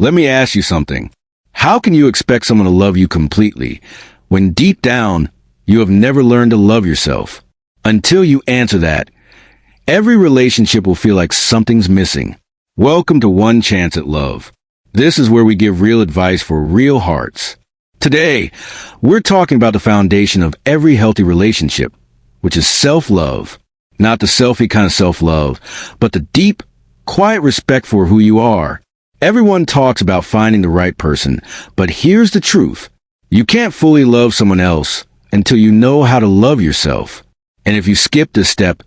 Let me ask you something. How can you expect someone to love you completely when deep down you have never learned to love yourself? Until you answer that, every relationship will feel like something's missing. Welcome to One Chance at Love. This is where we give real advice for real hearts. Today, we're talking about the foundation of every healthy relationship, which is self-love. Not the selfie kind of self-love, but the deep, quiet respect for who you are. Everyone talks about finding the right person, but here's the truth. You can't fully love someone else until you know how to love yourself. And if you skip this step,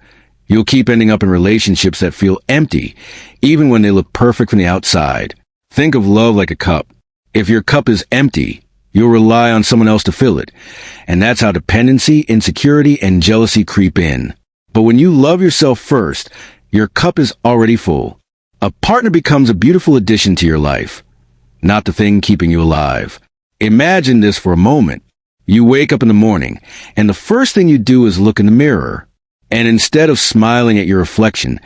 you'll keep ending up in relationships that feel empty, even when they look perfect from the outside. Think of love like a cup. If your cup is empty, you'll rely on someone else to fill it. And that's how dependency, insecurity, and jealousy creep in. But when you love yourself first, your cup is already full. A partner becomes a beautiful addition to your life, not the thing keeping you alive. Imagine this for a moment. You wake up in the morning, and the first thing you do is look in the mirror. And instead of smiling at your reflection,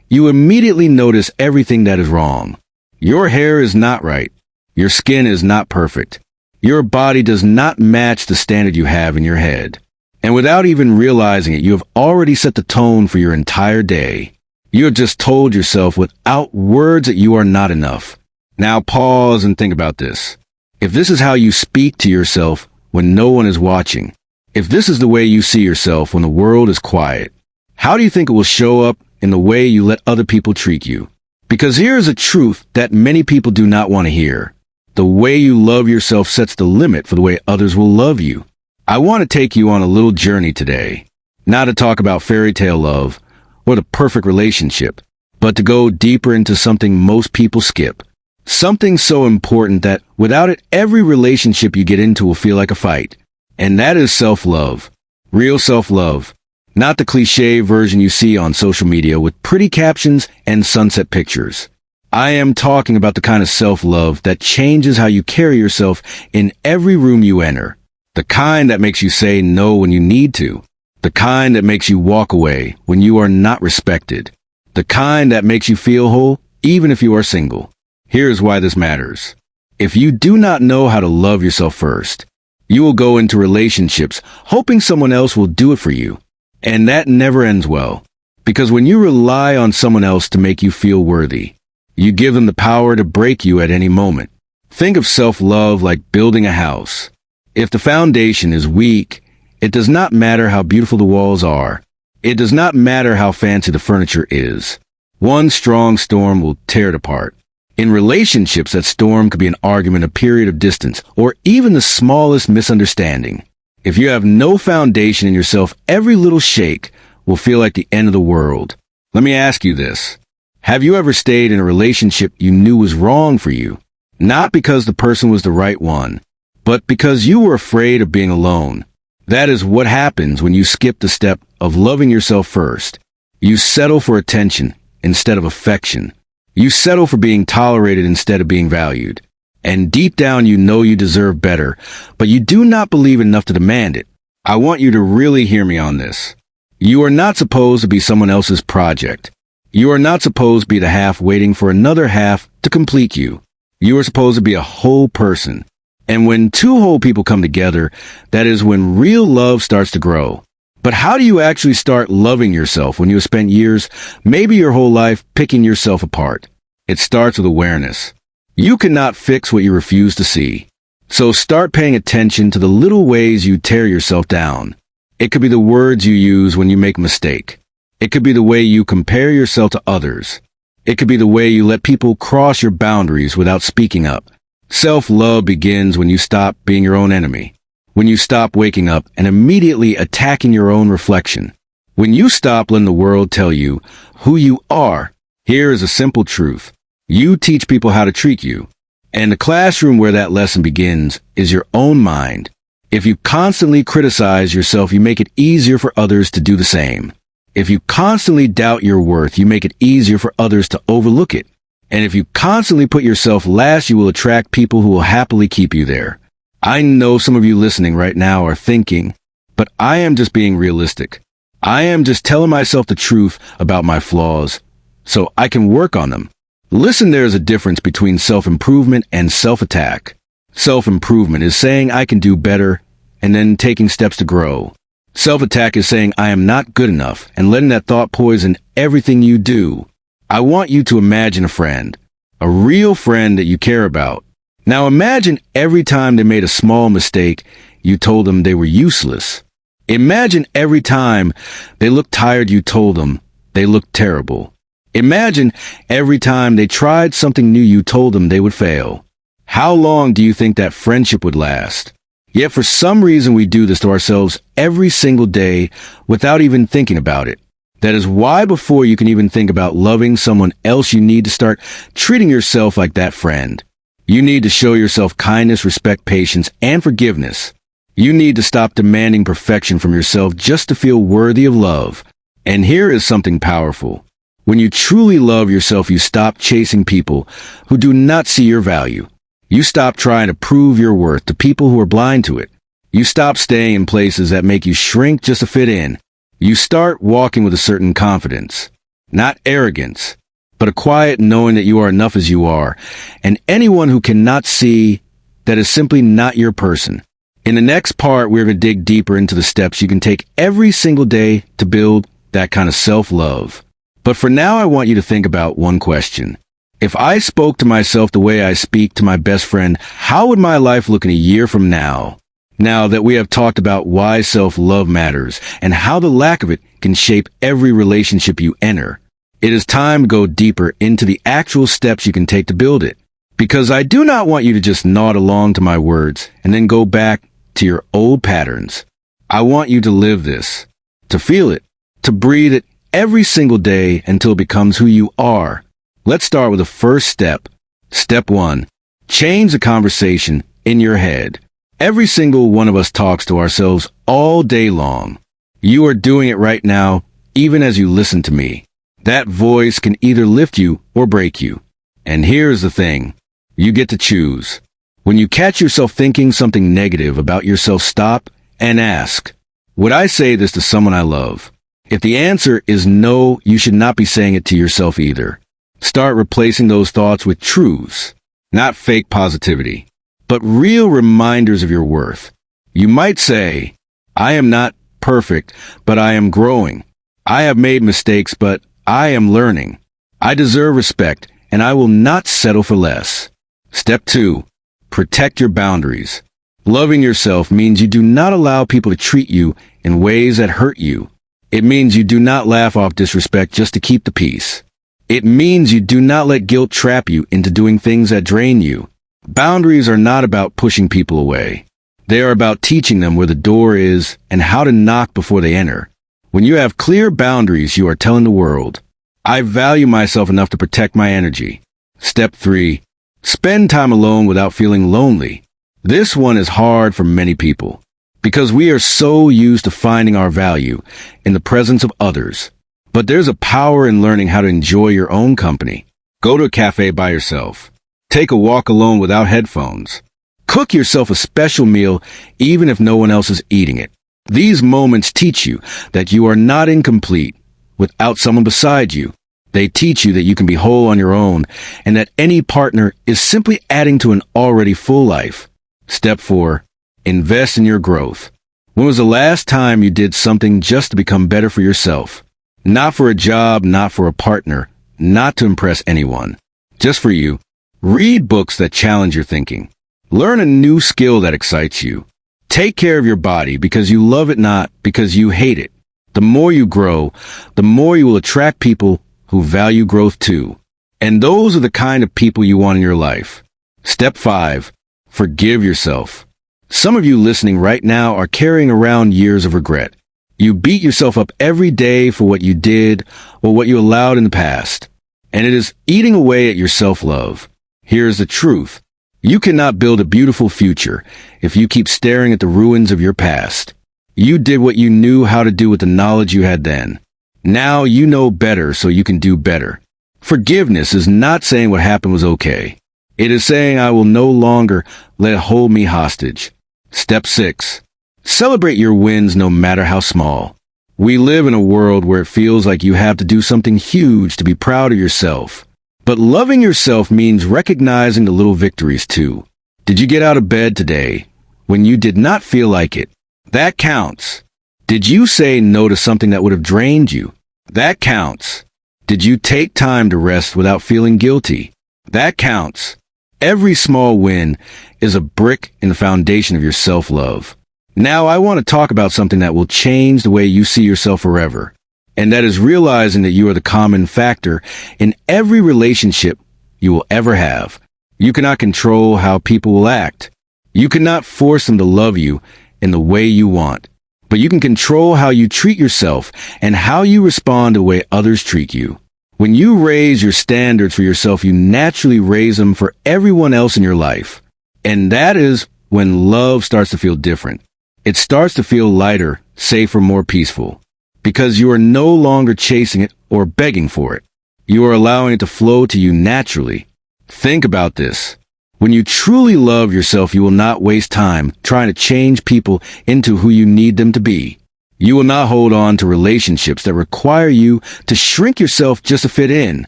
you immediately notice everything that is wrong. Your hair is not right. Your skin is not perfect. Your body does not match the standard you have in your head. And without even realizing it, you have already set the tone for your entire day. You have just told yourself without words that you are not enough. Now pause and think about this. If this is how you speak to yourself when no one is watching, if this is the way you see yourself when the world is quiet, how do you think it will show up in the way you let other people treat you? Because here is a truth that many people do not want to hear. The way you love yourself sets the limit for the way others will love you. I want to take you on a little journey today, not to talk about fairy tale love or the perfect relationship, but to go deeper into something most people skip. Something so important that without it, every relationship you get into will feel like a fight. And that is self-love. Real self-love. Not the cliche version you see on social media with pretty captions and sunset pictures. I am talking about the kind of self-love that changes how you carry yourself in every room you enter. The kind that makes you say no when you need to. The kind that makes you walk away when you are not respected. The kind that makes you feel whole even if you are single. Here's why this matters. If you do not know how to love yourself first, you will go into relationships hoping someone else will do it for you. And that never ends well. Because when you rely on someone else to make you feel worthy, you give them the power to break you at any moment. Think of self-love like building a house. If the foundation is weak, it does not matter how beautiful the walls are. It does not matter how fancy the furniture is. One strong storm will tear it apart. In relationships, that storm could be an argument, a period of distance, or even the smallest misunderstanding. If you have no foundation in yourself, every little shake will feel like the end of the world. Let me ask you this. Have you ever stayed in a relationship you knew was wrong for you? Not because the person was the right one, but because you were afraid of being alone. That is what happens when you skip the step of loving yourself first. You settle for attention instead of affection. You settle for being tolerated instead of being valued. And deep down you know you deserve better, but you do not believe enough to demand it. I want you to really hear me on this. You are not supposed to be someone else's project. You are not supposed to be the half waiting for another half to complete you. You are supposed to be a whole person. And when two whole people come together, that is when real love starts to grow. But how do you actually start loving yourself when you have spent years, maybe your whole life, picking yourself apart? It starts with awareness. You cannot fix what you refuse to see. So start paying attention to the little ways you tear yourself down. It could be the words you use when you make a mistake. It could be the way you compare yourself to others. It could be the way you let people cross your boundaries without speaking up. Self-love begins when you stop being your own enemy. When you stop waking up and immediately attacking your own reflection. When you stop letting the world tell you who you are. Here is a simple truth. You teach people how to treat you. And the classroom where that lesson begins is your own mind. If you constantly criticize yourself, you make it easier for others to do the same. If you constantly doubt your worth, you make it easier for others to overlook it. And if you constantly put yourself last, you will attract people who will happily keep you there. I know some of you listening right now are thinking, but I am just being realistic. I am just telling myself the truth about my flaws, so I can work on them. Listen, there is a difference between self-improvement and self-attack. Self-improvement is saying I can do better and then taking steps to grow. Self-attack is saying I am not good enough and letting that thought poison everything you do. I want you to imagine a friend, a real friend that you care about. Now imagine every time they made a small mistake, you told them they were useless. Imagine every time they looked tired, you told them they looked terrible. Imagine every time they tried something new, you told them they would fail. How long do you think that friendship would last? Yet for some reason we do this to ourselves every single day without even thinking about it. That is why before you can even think about loving someone else, you need to start treating yourself like that friend. You need to show yourself kindness, respect, patience, and forgiveness. You need to stop demanding perfection from yourself just to feel worthy of love. And here is something powerful. When you truly love yourself, you stop chasing people who do not see your value. You stop trying to prove your worth to people who are blind to it. You stop staying in places that make you shrink just to fit in. You start walking with a certain confidence, not arrogance, but a quiet knowing that you are enough as you are, and anyone who cannot see that is simply not your person. In the next part, we're going to dig deeper into the steps you can take every single day to build that kind of self-love. But for now, I want you to think about one question. If I spoke to myself the way I speak to my best friend, how would my life look in a year from now? Now that we have talked about why self-love matters and how the lack of it can shape every relationship you enter, it is time to go deeper into the actual steps you can take to build it. Because I do not want you to just nod along to my words and then go back to your old patterns. I want you to live this, to feel it, to breathe it every single day until it becomes who you are. Let's start with the first step. Step 1. Change the conversation in your head. Every single one of us talks to ourselves all day long. You are doing it right now, even as you listen to me. That voice can either lift you or break you. And here's the thing. You get to choose. When you catch yourself thinking something negative about yourself, stop and ask, would I say this to someone I love? If the answer is no, you should not be saying it to yourself either. Start replacing those thoughts with truths, not fake positivity, but real reminders of your worth. You might say, I am not perfect, but I am growing. I have made mistakes, but I am learning. I deserve respect, and I will not settle for less. Step 2. Protect your boundaries. Loving yourself means you do not allow people to treat you in ways that hurt you. It means you do not laugh off disrespect just to keep the peace. It means you do not let guilt trap you into doing things that drain you. Boundaries are not about pushing people away. They are about teaching them where the door is and how to knock before they enter. When you have clear boundaries, you are telling the world, I value myself enough to protect my energy. Step 3. Spend time alone without feeling lonely. This one is hard for many people because we are so used to finding our value in the presence of others. But there's a power in learning how to enjoy your own company. Go to a cafe by yourself. Take a walk alone without headphones. Cook yourself a special meal even if no one else is eating it. These moments teach you that you are not incomplete without someone beside you. They teach you that you can be whole on your own and that any partner is simply adding to an already full life. Step 4. Invest in your growth. When was the last time you did something just to become better for yourself? Not for a job, not for a partner, not to impress anyone. Just for you. Read books that challenge your thinking. Learn a new skill that excites you. Take care of your body because you love it, not because you hate it. The more you grow, the more you will attract people who value growth too. And those are the kind of people you want in your life. Step 5. Forgive yourself. Some of you listening right now are carrying around years of regret. You beat yourself up every day for what you did or what you allowed in the past. And it is eating away at your self-love. Here's the truth. You cannot build a beautiful future if you keep staring at the ruins of your past. You did what you knew how to do with the knowledge you had then. Now you know better so you can do better. Forgiveness is not saying what happened was okay. It is saying I will no longer let it hold me hostage. Step 6. Celebrate your wins no matter how small. We live in a world where it feels like you have to do something huge to be proud of yourself. But loving yourself means recognizing the little victories too. Did you get out of bed today when you did not feel like it? That counts. Did you say no to something that would have drained you? That counts. Did you take time to rest without feeling guilty? That counts. Every small win is a brick in the foundation of your self-love. Now I want to talk about something that will change the way you see yourself forever. And that is realizing that you are the common factor in every relationship you will ever have. You cannot control how people will act. You cannot force them to love you in the way you want. But you can control how you treat yourself and how you respond to the way others treat you. When you raise your standards for yourself, you naturally raise them for everyone else in your life. And that is when love starts to feel different. It starts to feel lighter, safer, more peaceful. Because you are no longer chasing it or begging for it. You are allowing it to flow to you naturally. Think about this. When you truly love yourself, you will not waste time trying to change people into who you need them to be. You will not hold on to relationships that require you to shrink yourself just to fit in.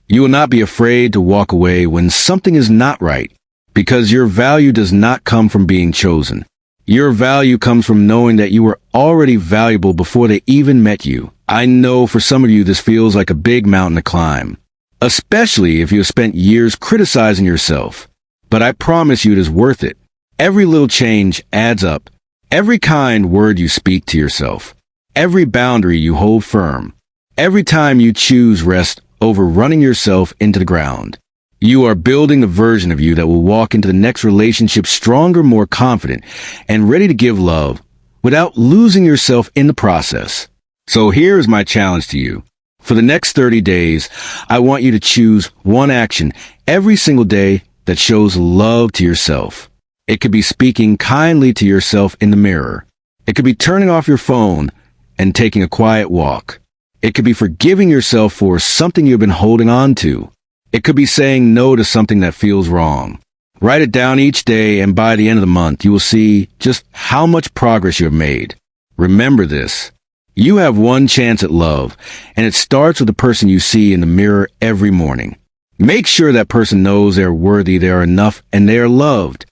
You will not be afraid to walk away when something is not right, because your value does not come from being chosen. Your value comes from knowing that you were already valuable before they even met you. I know for some of you this feels like a big mountain to climb, especially if you have spent years criticizing yourself. But I promise you it is worth it. Every little change adds up. Every kind word you speak to yourself. Every boundary you hold firm. Every time you choose rest over running yourself into the ground. You are building a version of you that will walk into the next relationship stronger, more confident, and ready to give love without losing yourself in the process. So here is my challenge to you. For the next 30 days, I want you to choose one action every single day that shows love to yourself. It could be speaking kindly to yourself in the mirror. It could be turning off your phone and taking a quiet walk. It could be forgiving yourself for something you've been holding on to. It could be saying no to something that feels wrong. Write it down each day, and by the end of the month, you will see just how much progress you have made. Remember this. You have one chance at love, and it starts with the person you see in the mirror every morning. Make sure that person knows they are worthy, they are enough, and they are loved.